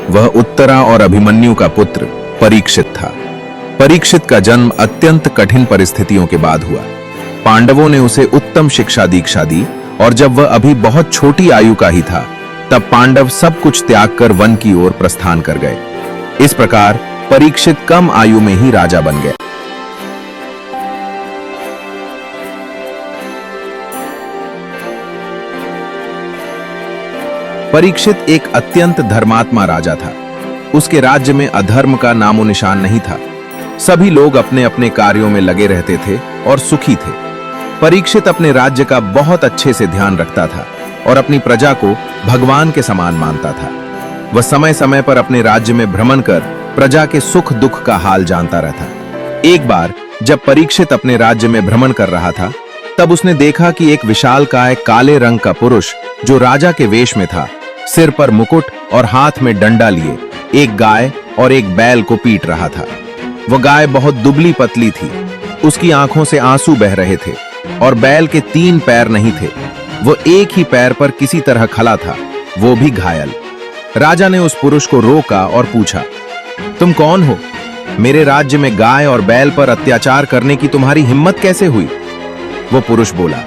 वह उत्तरा और अभिमन्यु का पुत्र परीक्षित था। परीक्षित का जन्म अत्यंत कठिन परिस्थितियों के बाद हुआ। पांडवों ने उसे उत्तम शिक्षा दीक्षा दी और जब वह अभी बहुत छोटी आयु का ही था तब पांडव सब कुछ त्याग कर वन की ओर प्रस्थान कर गए। इस प्रकार परीक्षित कम आयु में ही राजा बन गए। परीक्षित एक अत्यंत धर्मात्मा राजा था। उसके राज्य में अधर्म का नामो निशान नहीं था। सभी लोग अपने अपने कार्यों में लगे रहते थे और सुखी थे। परीक्षित अपने राज्य का बहुत अच्छे से ध्यान रखता था और अपनी प्रजा को भगवान के समान मानता था। वह समय समय पर अपने राज्य में भ्रमण कर प्रजा के सुख दुख का हाल जानता रहता। एक बार जब परीक्षित अपने राज्य में भ्रमण कर रहा था तब उसने देखा कि एक विशालकाय काले रंग का पुरुष जो राजा के वेश में था, सिर पर मुकुट और हाथ में डंडा लिए एक गाय और एक बैल को पीट रहा था। वह गाय बहुत दुबली पतली थी, उसकी आंखों से आंसू बह रहे थे और बैल के 3 पैर नहीं थे। वो एक ही पैर पर किसी तरह खड़ा था, वो भी घायल। राजा ने उस पुरुष को रोका और पूछा, तुम कौन हो? मेरे राज्य में गाय और बैल पर अत्याचार करने की तुम्हारी हिम्मत कैसे हुई? वो पुरुष बोला,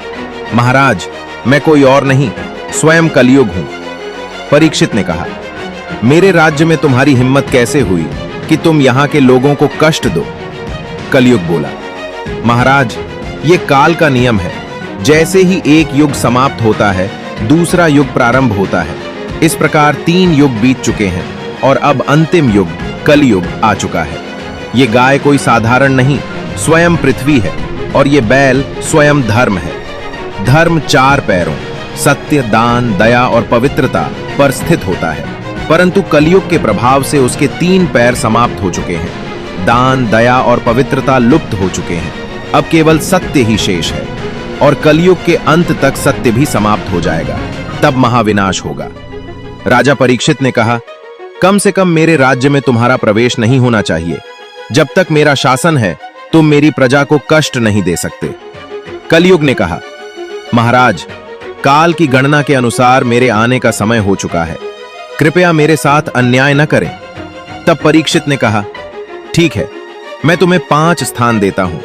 महाराज, मैं कोई और नहीं, स्वयं कलयुग हूं। परीक्षित ने कहा, मेरे राज्य में तुम्हारी हिम्मत कैसे हुई कि तुम यहां के लोगों को कष्ट दो? कलयुग बोला, महाराज, ये काल का नियम है। जैसे ही एक युग समाप्त होता है दूसरा युग प्रारंभ होता है। इस प्रकार 3 युग बीत चुके हैं और अब अंतिम युग कलयुग आ चुका है। ये गाय कोई साधारण नहीं, स्वयं पृथ्वी है और ये बैल स्वयं धर्म है। धर्म 4 पैरों सत्य, दान, दया और पवित्रता पर स्थित होता है, परंतु कलयुग के प्रभाव से उसके 3 पैर समाप्त हो चुके हैं। दान, दया और पवित्रता लुप्त हो चुके हैं। अब केवल सत्य ही शेष है और कलयुग के अंत तक सत्य भी समाप्त हो जाएगा, तब महाविनाश होगा। राजा परीक्षित ने कहा, कम से कम मेरे राज्य में तुम्हारा प्रवेश नहीं होना चाहिए। जब तक मेरा शासन है तुम मेरी प्रजा को कष्ट नहीं दे सकते। कलयुग ने कहा, महाराज, काल की गणना के अनुसार मेरे आने का समय हो चुका है, कृपया मेरे साथ अन्याय न करें। तब परीक्षित ने कहा, ठीक है, मैं तुम्हें 5 स्थान देता हूं।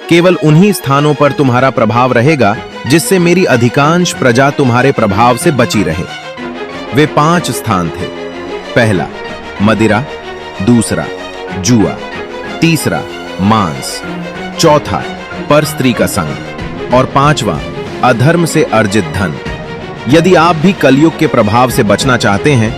केवल उन्हीं स्थानों पर तुम्हारा प्रभाव रहेगा जिससे मेरी अधिकांश प्रजा तुम्हारे प्रभाव से बची रहे। वे 5 स्थान थे। पहला मदिरा, दूसरा जुआ, तीसरा मांस, चौथा पर स्त्री का संग और 5वां अधर्म से अर्जित धन। यदि आप भी कलयुग के प्रभाव से बचना चाहते हैं